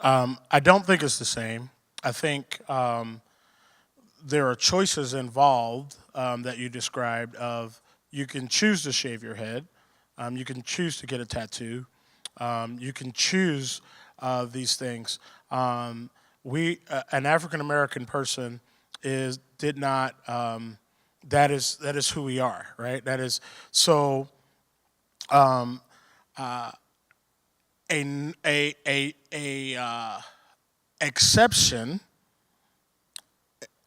I don't think it's the same. I think there are choices involved that you described of you can choose to shave your head, you can choose to get a tattoo, you can choose these things. An African American person is did not. That is who we are, right? That is so. Um, a exception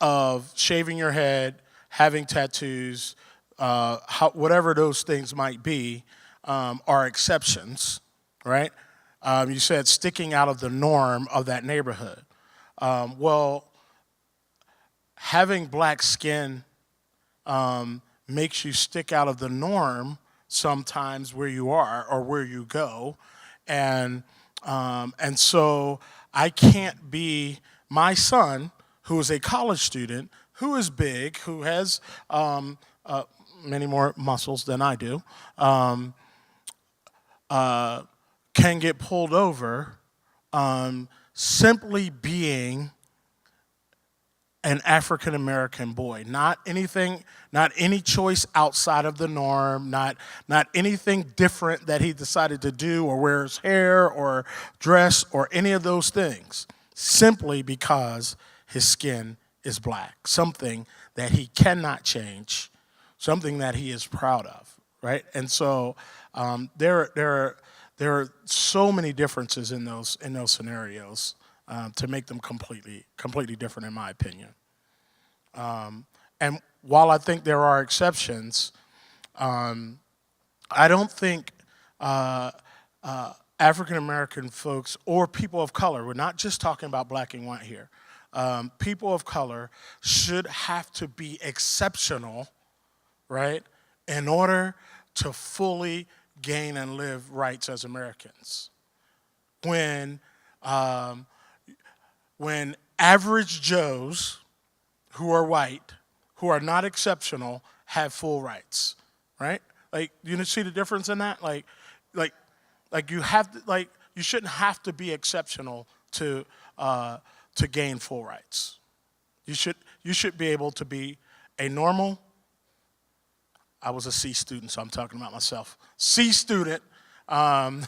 of shaving your head, having tattoos, whatever those things might be, are exceptions, right? You said sticking out of the norm of that neighborhood. Well, having black skin makes you stick out of the norm sometimes where you are or where you go, and so I can't be my son, who is a college student, who is big, who has many more muscles than I do, can get pulled over simply being an African American boy. Not anything, not any choice outside of the norm, not anything different that he decided to do or wear his hair or dress or any of those things. Simply because his skin is black. Something that he cannot change, something that he is proud of, right? And so there are so many differences in those scenarios to make them completely different, in my opinion. And while I think there are exceptions, I don't think African American folks or people of color, we're not just talking about black and white here, people of color should have to be exceptional, right, in order to fully gain and live rights as Americans. When when average Joes who are white, who are not exceptional, have full rights, right? Like, you see the difference in that? Like, you have to, you shouldn't have to be exceptional to gain full rights. You should be able to be a normal. I was a C student, so I'm talking about myself. C student, and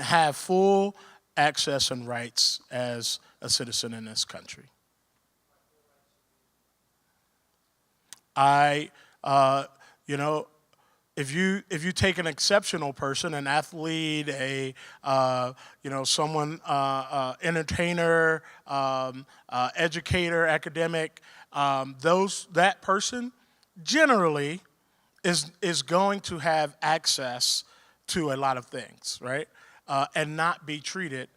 have full access and rights as a citizen in this country. I, you know, if you take an exceptional person, an athlete, someone, entertainer, educator, academic, that person generally is going to have access to a lot of things, right? And not be treated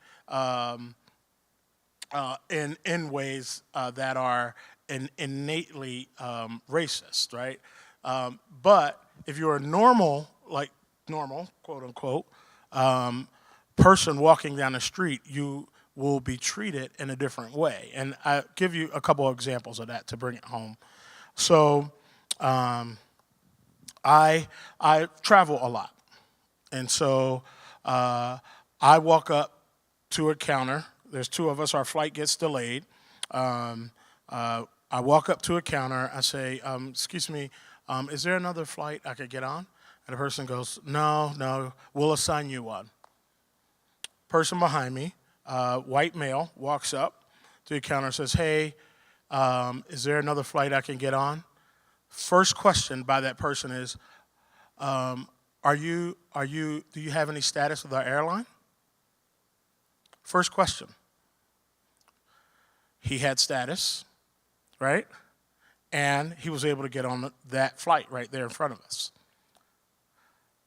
in ways that are innately racist, right? But if you're a normal, quote unquote, person walking down the street, you will be treated in a different way. And I'll give you a couple of examples of that to bring it home. So I travel a lot, and so I walk up to a counter. There's two of us. Our flight gets delayed. I walk up to a counter. I say, "Excuse me, is there another flight I could get on?" And the person goes, "No, we'll assign you one." Person behind me, white male, walks up to the counter and says, "Hey, is there another flight I can get on?" First question by that person is, do you have any status with our airline? First question. He had status, right? And he was able to get on that flight right there in front of us.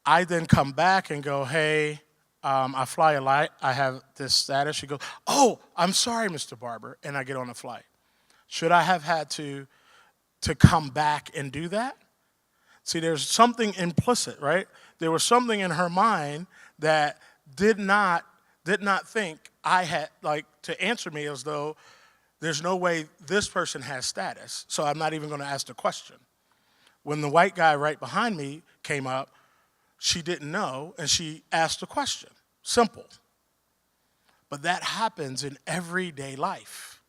I then come back and go, "Hey, I fly a lot. I have this status." She goes, "Oh, I'm sorry, Mr. Barber," and I get on the flight. Should I have had to come back and do that? See, there's something implicit, right? There was something in her mind that did not think I had, to answer me as though there's no way this person has status, so I'm not even going to ask the question. When the white guy right behind me came up, she didn't know, and she asked the question. Simple. But that happens in everyday life.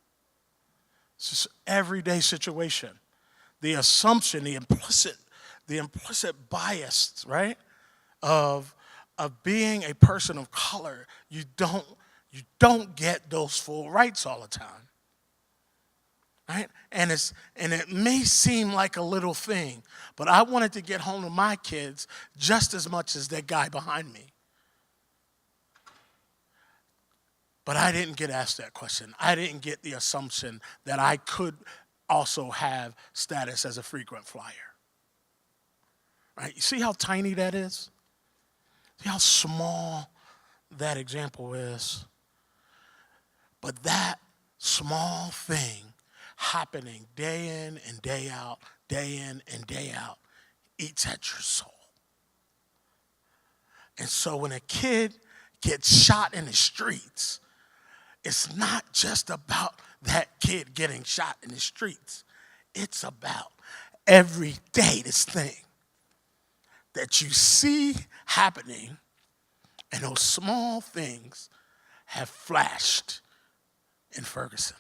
It's just everyday situation. The assumption, the implicit bias, right, of being a person of color, you don't get those full rights all the time. Right? And it may seem like a little thing, but I wanted to get home to my kids just as much as that guy behind me. But I didn't get asked that question. I didn't get the assumption that I could also have status as a frequent flyer. Right? You see how tiny that is? See how small that example is? But that small thing happening day in and day out, eats at your soul. And so when a kid gets shot in the streets, it's not just about that kid getting shot in the streets. It's about every day this thing that you see happening, and those small things have flashed in Ferguson.